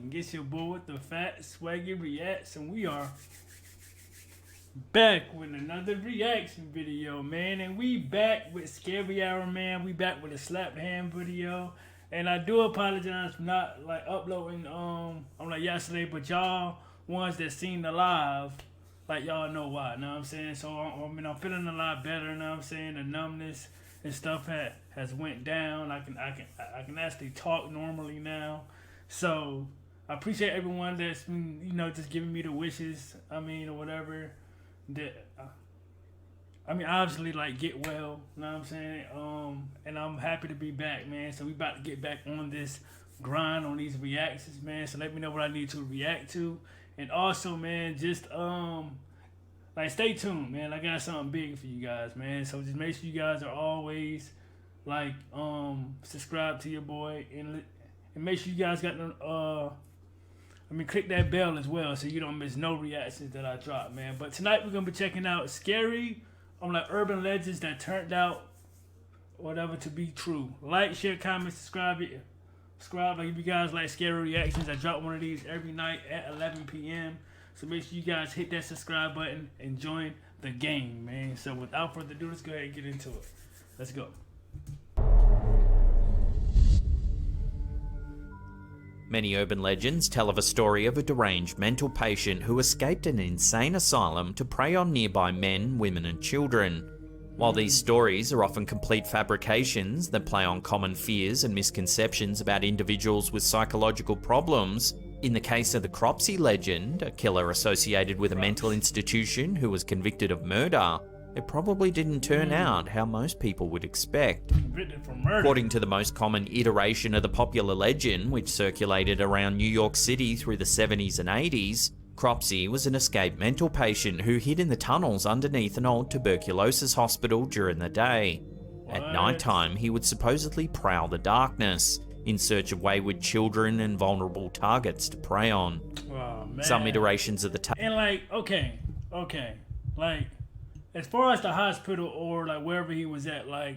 And it's your boy with the fat SwaggyReacts, and we are back with another reaction video, man. And we back with Scary Hour, man. We back with a slapped hand video. And I do apologize for not like uploading on like yesterday, but y'all ones that seen the live, like y'all know why, know what I'm saying? So I mean, I'm feeling a lot better, know what I'm saying? The numbness and stuff has went down. I can actually talk normally now. So I appreciate everyone that's been, you know, just giving me the wishes, I mean, or whatever. That I mean, obviously, like, get well, you know what I'm saying? And I'm happy to be back, man. So we about to get back on this grind on these reactions, man. So let me know what I need to react to. And also, man, just like, stay tuned, man. I got something big for you guys, man. So just make sure you guys are always like subscribe to your boy, and make sure you guys got the click that bell as well, so you don't miss no reactions that I drop, man. But tonight we're gonna be checking out scary, like, urban legends that turned out whatever to be true. Like, share, comment, subscribe. Like, if you guys like scary reactions, I drop one of these every night at 11 p.m. So make sure you guys hit that subscribe button and join the game, man. So without further ado, let's go ahead and get into it. Let's go. Many urban legends tell of a story of a deranged mental patient who escaped an insane asylum to prey on nearby men, women and children. While these stories are often complete fabrications that play on common fears and misconceptions about individuals with psychological problems, in the case of the Cropsey legend, a killer associated with a mental institution who was convicted of murder, it probably didn't turn out how most people would expect. According to the most common iteration of the popular legend, which circulated around New York City through the 70s and 80s, Cropsey was an escaped mental patient who hid in the tunnels underneath an old tuberculosis hospital during the day. At nighttime, he would supposedly prowl the darkness, in search of wayward children and vulnerable targets to prey on. Oh, man. Some iterations of the tale. And like, okay, like, as far as the hospital or like wherever he was at, like,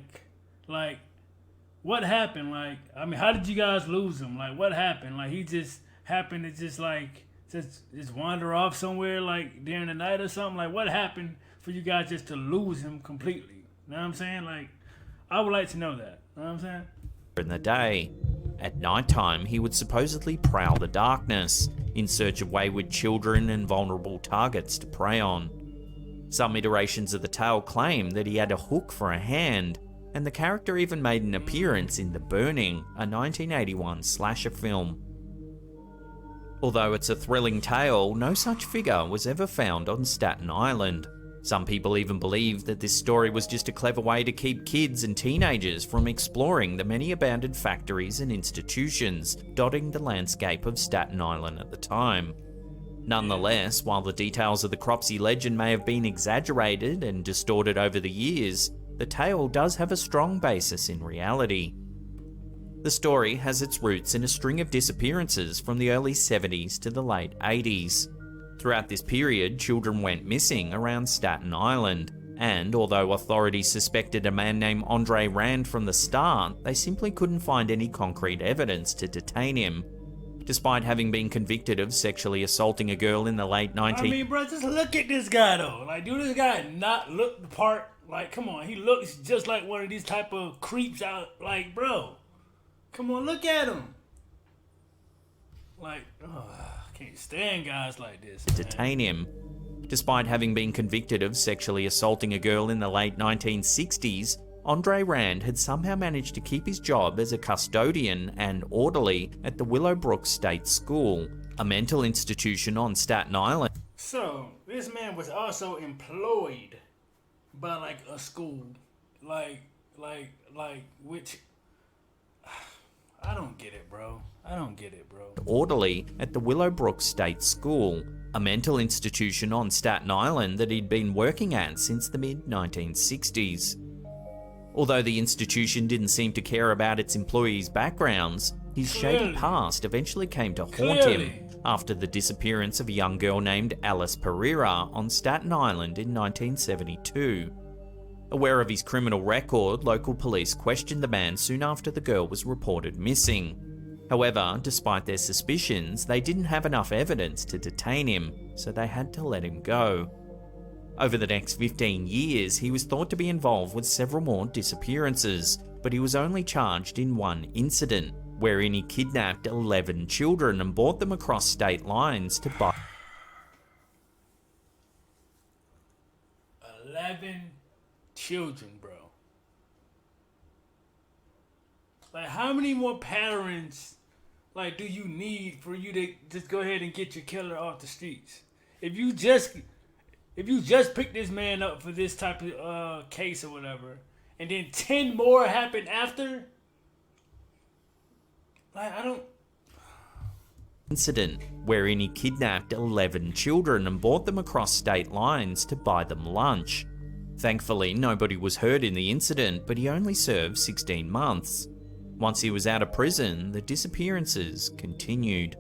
what happened? Like, I mean, how did you guys lose him? Like, what happened? Like, he just happened to just wander off somewhere like during the night or something? Like, what happened for you guys just to lose him completely? You know what I'm saying? Like, I would like to know that. You know what I'm saying? In the day. At nighttime, he would supposedly prowl the darkness, in search of wayward children and vulnerable targets to prey on. Some iterations of the tale claim that he had a hook for a hand, and the character even made an appearance in The Burning, a 1981 slasher film. Although it's a thrilling tale, no such figure was ever found on Staten Island. Some people even believe that this story was just a clever way to keep kids and teenagers from exploring the many abandoned factories and institutions dotting the landscape of Staten Island at the time. Nonetheless, while the details of the Cropsey legend may have been exaggerated and distorted over the years, the tale does have a strong basis in reality. The story has its roots in a string of disappearances from the early 70s to the late 80s. Throughout this period, children went missing around Staten Island, and although authorities suspected a man named Andre Rand from the start, they simply couldn't find any concrete evidence to detain him. Despite having been convicted of sexually assaulting a girl in the late 19... I mean, bro, just look at this guy, though. Like, do this guy not look the part? Like, come on, he looks just like one of these type of creeps out. Like, bro, come on, look at him. Like, I can't stand guys like this, man. Detain him. Despite having been convicted of sexually assaulting a girl in the late 1960s, Andre Rand had somehow managed to keep his job as a custodian and orderly at the Willowbrook State School, a mental institution on Staten Island. So, this man was also employed by, like, a school, which, I don't get it, bro. Orderly at the Willowbrook State School, a mental institution on Staten Island that he'd been working at since the mid-1960s. Although the institution didn't seem to care about its employees' backgrounds, his shady past eventually came to haunt him after the disappearance of a young girl named Alice Pereira on Staten Island in 1972. Aware of his criminal record, local police questioned the man soon after the girl was reported missing. However, despite their suspicions, they didn't have enough evidence to detain him, so they had to let him go. Over the next 15 years, he was thought to be involved with several more disappearances, but he was only charged in one incident, wherein he kidnapped 11 children and brought them across state lines to buy 11 children, bro. Like, how many more parents, like, do you need for you to just go ahead and get your killer off the streets? If you just pick this man up for this type of case or whatever, and then 10 more happen after, like, I don't... incident wherein he kidnapped 11 children and brought them across state lines to buy them lunch. Thankfully, nobody was hurt in the incident, but he only served 16 months. Once he was out of prison, the disappearances continued.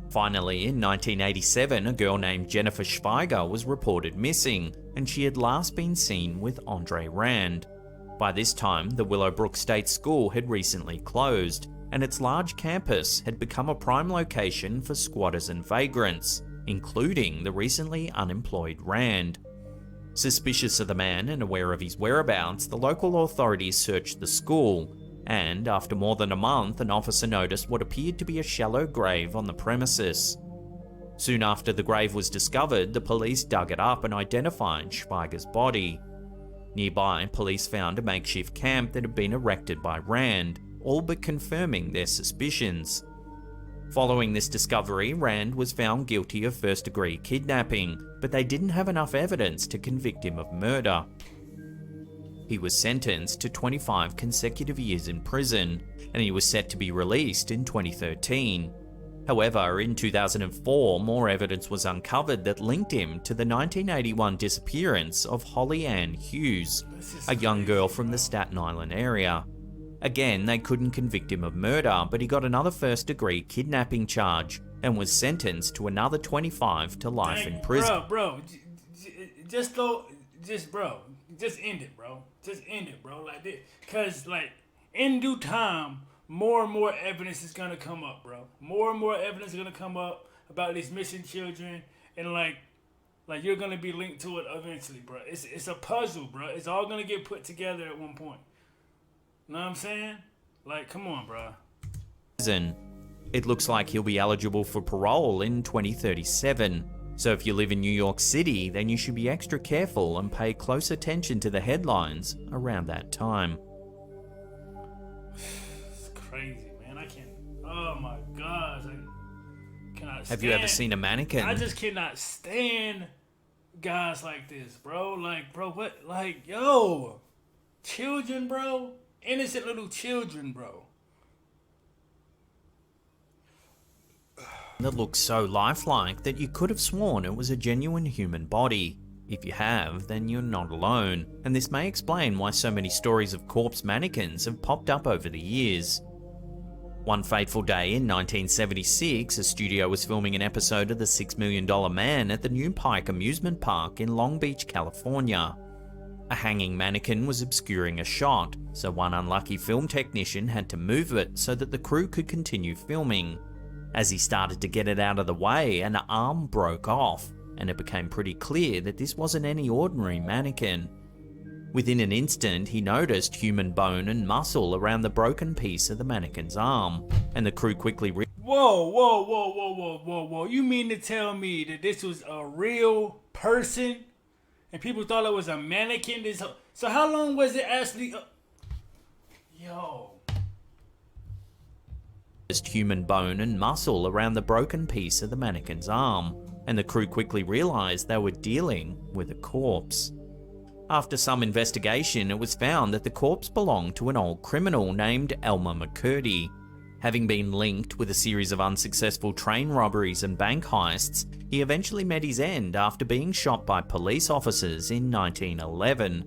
Finally, in 1987, a girl named Jennifer Schweiger was reported missing, and she had last been seen with Andre Rand. By this time, the Willowbrook State School had recently closed, and its large campus had become a prime location for squatters and vagrants, including the recently unemployed Rand. Suspicious of the man and aware of his whereabouts, the local authorities searched the school, and after more than a month, an officer noticed what appeared to be a shallow grave on the premises. Soon after the grave was discovered, the police dug it up and identified Schweiger's body. Nearby, police found a makeshift camp that had been erected by Rand, all but confirming their suspicions. Following this discovery, Rand was found guilty of first-degree kidnapping, but they didn't have enough evidence to convict him of murder. He was sentenced to 25 consecutive years in prison, and he was set to be released in 2013. However, in 2004, more evidence was uncovered that linked him to the 1981 disappearance of Holly Ann Hughes, a young girl from the Staten Island area. Again, they couldn't convict him of murder, but he got another first-degree kidnapping charge and was sentenced to another 25 to life in prison. Just end it, bro. Just end it, bro. Like this, cause like in due time, more and more evidence is gonna come up, bro. More and more evidence is gonna come up about these missing children, and like you're gonna be linked to it eventually, bro. It's a puzzle, bro. It's all gonna get put together at one point. Know what I'm saying? Like, come on, bro. It looks like he'll be eligible for parole in 2037. So if you live in New York City, then you should be extra careful and pay close attention to the headlines around that time. It's crazy, man. I can't. Oh my gosh. I cannot stand. Have you ever seen a mannequin? I just cannot stand guys like this, bro. Like, bro, what? Like, yo. Children, bro. Innocent little children, bro. That looks so lifelike that you could have sworn it was a genuine human body. If you have, then you're not alone, and this may explain why so many stories of corpse mannequins have popped up over the years. One fateful day in 1976, a studio was filming an episode of The $6 Million Man at the New Pike Amusement Park in Long Beach, California. A hanging mannequin was obscuring a shot, so one unlucky film technician had to move it so that the crew could continue filming. As he started to get it out of the way, an arm broke off, and it became pretty clear that this wasn't any ordinary mannequin. Within an instant, he noticed human bone and muscle around the broken piece of the mannequin's arm, and the crew quickly Whoa. You mean to tell me that this was a real person? And people thought it was a mannequin? So how long was it actually... Yo... human bone and muscle around the broken piece of the mannequin's arm, and the crew quickly realized they were dealing with a corpse. After some investigation, it was found that the corpse belonged to an old criminal named Elmer McCurdy. Having been linked with a series of unsuccessful train robberies and bank heists, he eventually met his end after being shot by police officers in 1911.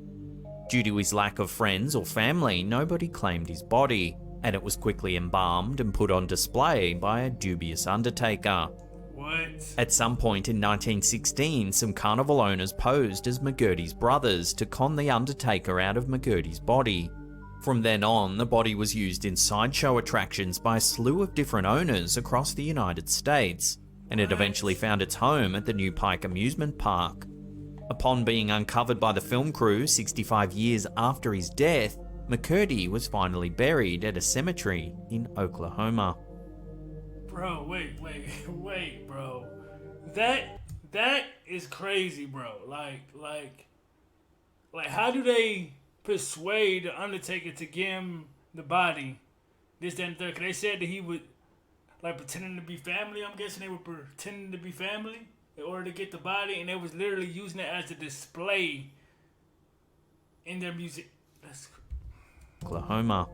Due to his lack of friends or family, nobody claimed his body, and it was quickly embalmed and put on display by a dubious undertaker. What? At some point in 1916, some carnival owners posed as McGurdy's brothers to con the undertaker out of McGurdy's body. From then on, the body was used in sideshow attractions by a slew of different owners across the United States, and it eventually found its home at the New Pike amusement park. Upon being uncovered by the film crew 65 years after his death, McCurdy was finally buried at a cemetery in Oklahoma. Bro, wait, bro. That is crazy, bro. Like, how do they persuade the Undertaker to give him the body? This, that, and third. 'Cause they said that he would, like, pretending to be family. I'm guessing they were pretending to be family in order to get the body, and they was literally using it as a display in their music. That's Oklahoma.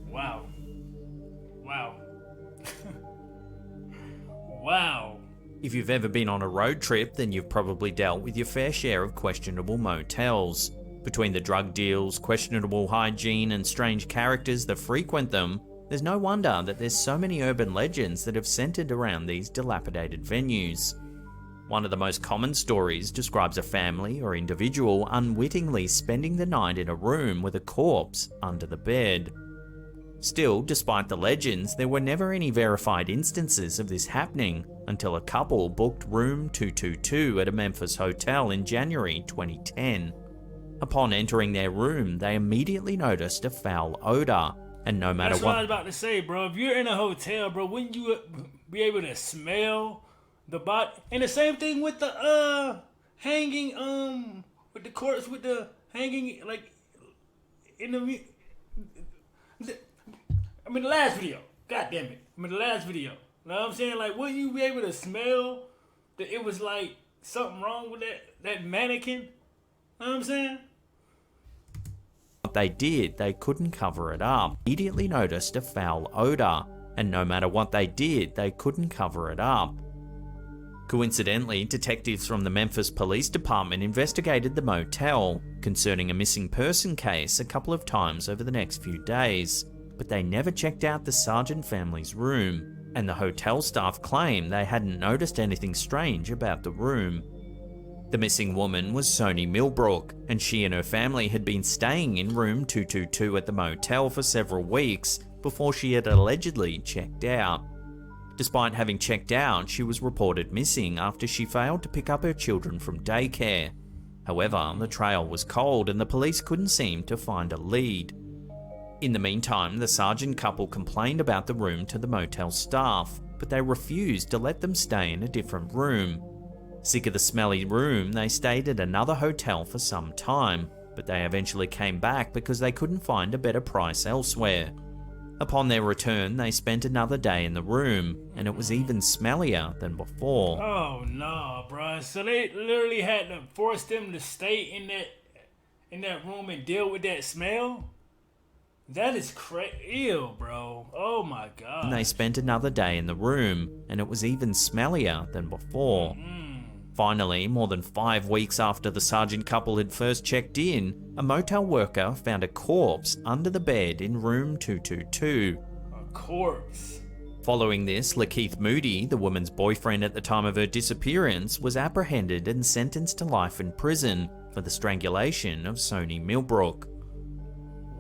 wow. Wow. If you've ever been on a road trip, then you've probably dealt with your fair share of questionable motels. Between the drug deals, questionable hygiene, and strange characters that frequent them, there's no wonder that there's so many urban legends that have centered around these dilapidated venues. One of the most common stories describes a family or individual unwittingly spending the night in a room with a corpse under the bed. Still, despite the legends, there were never any verified instances of this happening until a couple booked room 222 at a Memphis hotel in January 2010. Upon entering their room, they immediately noticed a foul odor, and no matter That's what I was about to say, bro. If you're in a hotel, bro, wouldn't you be able to smell the body? And the same thing with the hanging with the corpse, with the hanging, like in the the last video. God damn it. The last video. You know what I'm saying? Like, wouldn't you be able to smell that it was like something wrong with that mannequin? You know what I'm saying? what they did, they couldn't cover it up. Immediately noticed a foul odor, and no matter what they did, they couldn't cover it up. Coincidentally, detectives from the Memphis Police Department investigated the motel concerning a missing person case a couple of times over the next few days, but they never checked out the Sargent family's room, and the hotel staff claimed they hadn't noticed anything strange about the room. The missing woman was Sony Millbrook, and she and her family had been staying in room 222 at the motel for several weeks before she had allegedly checked out. Despite having checked out, she was reported missing after she failed to pick up her children from daycare. However, the trail was cold and the police couldn't seem to find a lead. In the meantime, the Sargent couple complained about the room to the motel staff, but they refused to let them stay in a different room. Sick of the smelly room, they stayed at another hotel for some time, but they eventually came back because they couldn't find a better price elsewhere. Upon their return, they spent another day in the room, and it was even smellier than before. Oh no, bro! So they literally had to force them to stay in that room and deal with that smell. That is ew, bro. Oh my god. And they spent another day in the room, and it was even smellier than before. Finally, more than 5 weeks after the Sargent couple had first checked in, a motel worker found a corpse under the bed in room 222. A corpse? Following this, Lakeith Moody, the woman's boyfriend at the time of her disappearance, was apprehended and sentenced to life in prison for the strangulation of Sony Millbrook.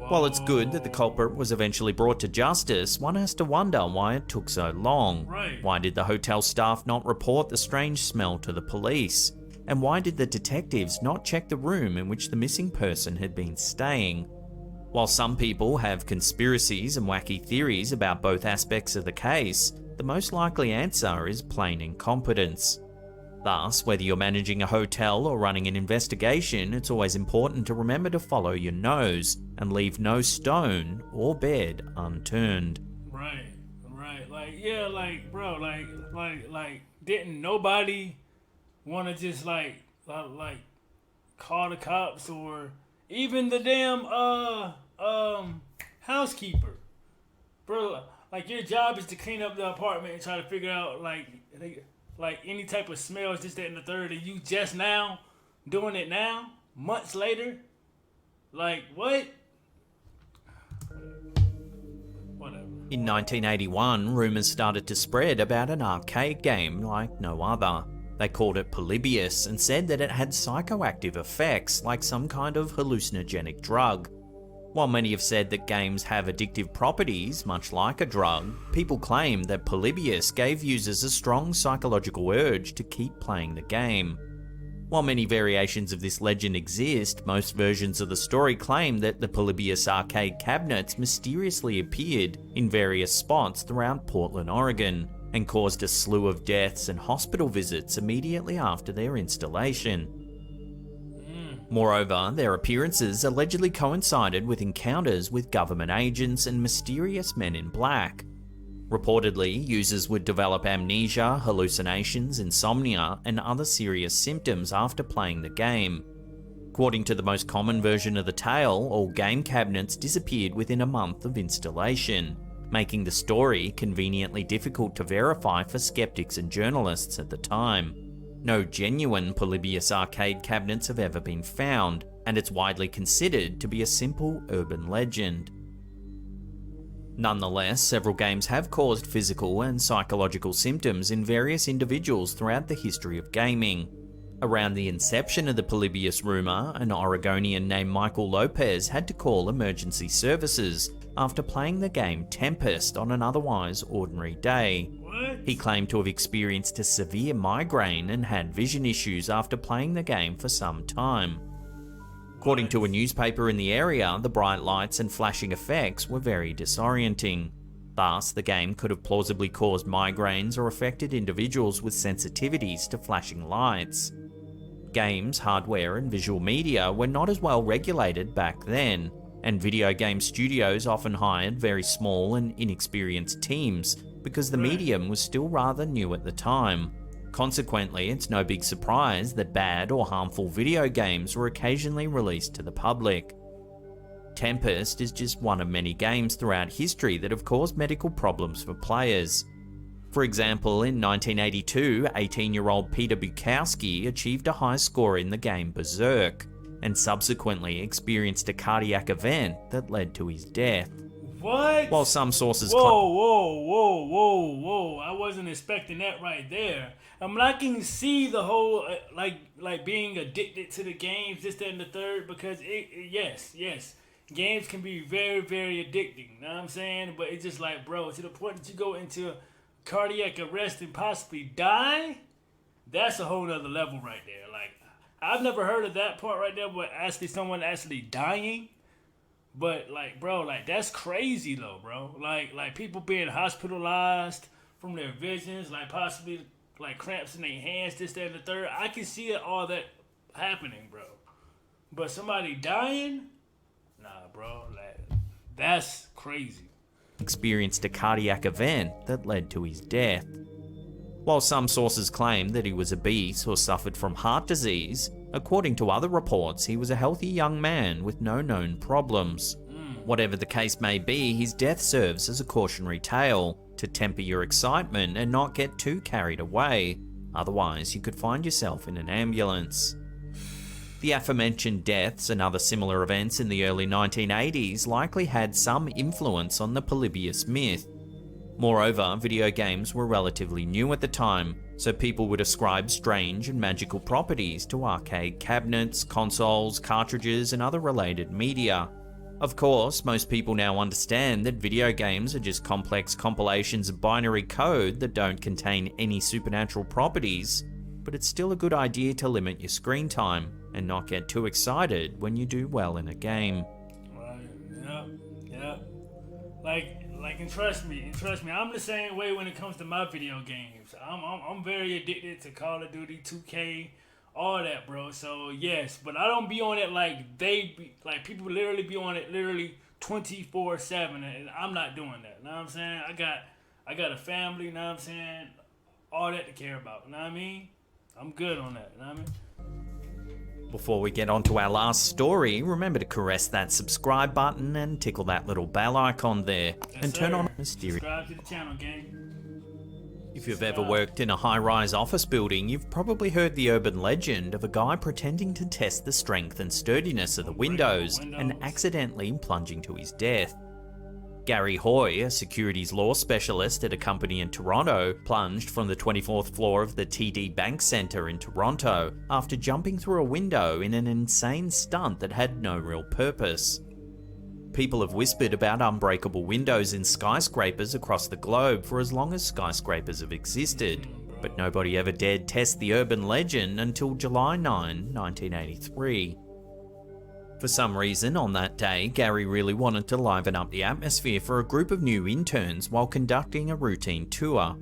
While it's good that the culprit was eventually brought to justice, one has to wonder why it took so long. Right. Why did the hotel staff not report the strange smell to the police? And why did the detectives not check the room in which the missing person had been staying? While some people have conspiracies and wacky theories about both aspects of the case, the most likely answer is plain incompetence. Thus, whether you're managing a hotel or running an investigation, it's always important to remember to follow your nose and leave no stone or bed unturned. Right. Like, yeah, like, bro, like, didn't nobody want to just like call the cops or even the damn housekeeper, bro? Like, your job is to clean up the apartment and try to figure out like any type of smells, this, that, and the third, and you just now doing it now, months later? Like, what? Whatever. In 1981, rumours started to spread about an arcade game like no other. They called it Polybius and said that it had psychoactive effects like some kind of hallucinogenic drug. While many have said that games have addictive properties, much like a drug, people claim that Polybius gave users a strong psychological urge to keep playing the game. While many variations of this legend exist, most versions of the story claim that the Polybius arcade cabinets mysteriously appeared in various spots throughout Portland, Oregon, and caused a slew of deaths and hospital visits immediately after their installation. Moreover, their appearances allegedly coincided with encounters with government agents and mysterious men in black. Reportedly, users would develop amnesia, hallucinations, insomnia, and other serious symptoms after playing the game. According to the most common version of the tale, all game cabinets disappeared within a month of installation, making the story conveniently difficult to verify for skeptics and journalists at the time. No genuine Polybius arcade cabinets have ever been found, and it's widely considered to be a simple urban legend. Nonetheless, several games have caused physical and psychological symptoms in various individuals throughout the history of gaming. Around the inception of the Polybius rumour, an Oregonian named Michael Lopez had to call emergency services after playing the game Tempest on an otherwise ordinary day. He claimed to have experienced a severe migraine and had vision issues after playing the game for some time. According to a newspaper in the area, the bright lights and flashing effects were very disorienting. Thus, the game could have plausibly caused migraines or affected individuals with sensitivities to flashing lights. Games, hardware, and visual media were not as well regulated back then, and video game studios often hired very small and inexperienced teams because the medium was still rather new at the time. Consequently, it's no big surprise that bad or harmful video games were occasionally released to the public. Tempest is just one of many games throughout history that have caused medical problems for players. For example, in 1982, 18-year-old Peter Bukowski achieved a high score in the game Berserk, and subsequently experienced a cardiac event that led to his death. What? While some sources Whoa. I wasn't expecting that right there. I mean, I can see the whole, like being addicted to the games, this, that, and the third, because yes. Games can be very, very addicting, you know what I'm saying? But it's just like, bro, to the point that you go into cardiac arrest and possibly die, that's a whole nother level right there. Like, I've never heard of that part right there, but actually someone actually dying. But like, bro, like that's crazy though, bro. Like people being hospitalized from their visions, like possibly like cramps in their hands, this, that, and the third. I can see it, all that happening, bro. But somebody dying, nah, bro. Like that's crazy. Experienced a cardiac event that led to his death. While some sources claim that he was obese or suffered from heart disease, according to other reports, he was a healthy young man with no known problems. Whatever the case may be, his death serves as a cautionary tale to temper your excitement and not get too carried away. Otherwise, you could find yourself in an ambulance. The aforementioned deaths and other similar events in the early 1980s likely had some influence on the Polybius myth. Moreover, video games were relatively new at the time, so people would ascribe strange and magical properties to arcade cabinets, consoles, cartridges, and other related media. Of course, most people now understand that video games are just complex compilations of binary code that don't contain any supernatural properties, but it's still a good idea to limit your screen time and not get too excited when you do well in a game. Right, yeah. And trust me, I'm the same way when it comes to my video games. I'm very addicted to Call of Duty, 2K, all that, bro. So yes, but I don't be on it like people literally be on it literally 24/7, and I'm not doing that. You know what I'm saying? I got a family, you know what I'm saying? All that to care about, you know what I mean? I'm good on that, you know what I mean? Before we get on to our last story, remember to caress that subscribe button and tickle that little bell icon there, and turn on mysterious. Subscribe to the channel, gang. If you've ever worked in a high-rise office building, you've probably heard the urban legend of a guy pretending to test the strength and sturdiness of the windows and accidentally plunging to his death. Gary Hoy, a securities law specialist at a company in Toronto, plunged from the 24th floor of the TD Bank Centre in Toronto after jumping through a window in an insane stunt that had no real purpose. People have whispered about unbreakable windows in skyscrapers across the globe for as long as skyscrapers have existed, but nobody ever dared test the urban legend until July 9, 1983. For some reason, on that day, Gary really wanted to liven up the atmosphere for a group of new interns while conducting a routine tour.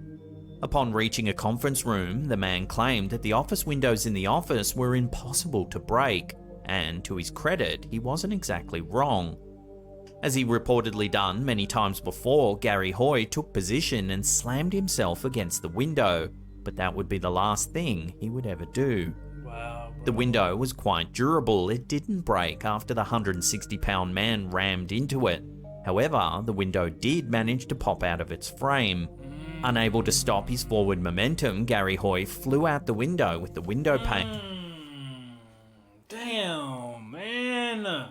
Upon reaching a conference room, the man claimed that the office windows in the office were impossible to break, and to his credit, he wasn't exactly wrong. As he reportedly done many times before, Gary Hoy took position and slammed himself against the window, but that would be the last thing he would ever do. Wow, bro. The window was quite durable. It didn't break after the 160-pound man rammed into it. However, the window did manage to pop out of its frame. Unable to stop his forward momentum, Gary Hoy flew out the window with the window pane. Damn, man.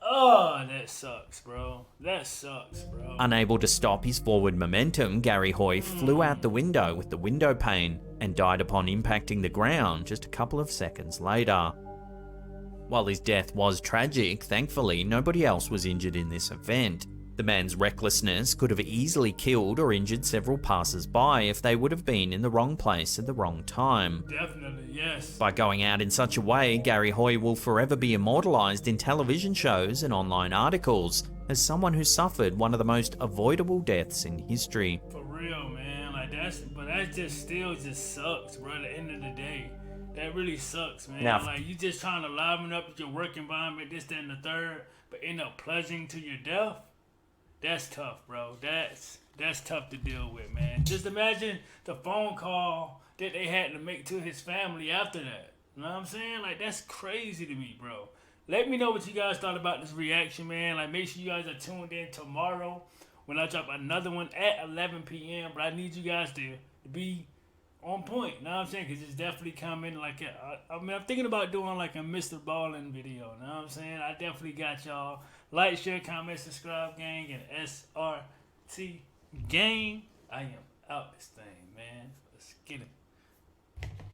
Oh, that sucks, bro. That sucks, bro. Unable to stop his forward momentum, Gary Hoy flew out the window with the window pane and died upon impacting the ground just a couple of seconds later. While his death was tragic, thankfully nobody else was injured in this event. The man's recklessness could have easily killed or injured several passers-by if they would have been in the wrong place at the wrong time. Definitely, yes. By going out in such a way, Gary Hoy will forever be immortalized in television shows and online articles as someone who suffered one of the most avoidable deaths in history. For real, man. Like that just still just sucks, bro. At the end of the day, that really sucks, man. Now, like you just trying to liven up your work environment, this, that, and the third, but end up plunging to your death. That's tough, bro. That's tough to deal with, man. Just imagine the phone call that they had to make to his family after that. You know what I'm saying? Like, that's crazy to me, bro. Let me know what you guys thought about this reaction, man. Like, make sure you guys are tuned in tomorrow when I drop another one at 11 p.m. But I need you guys to be on point. You know what I'm saying? Because it's definitely coming. Like, I mean, I'm thinking about doing like a Mr. Ballin video. You know what I'm saying? I definitely got y'all. Like, share, comment, subscribe, gang, and SRT gang. I am out this thing, man. Let's get it.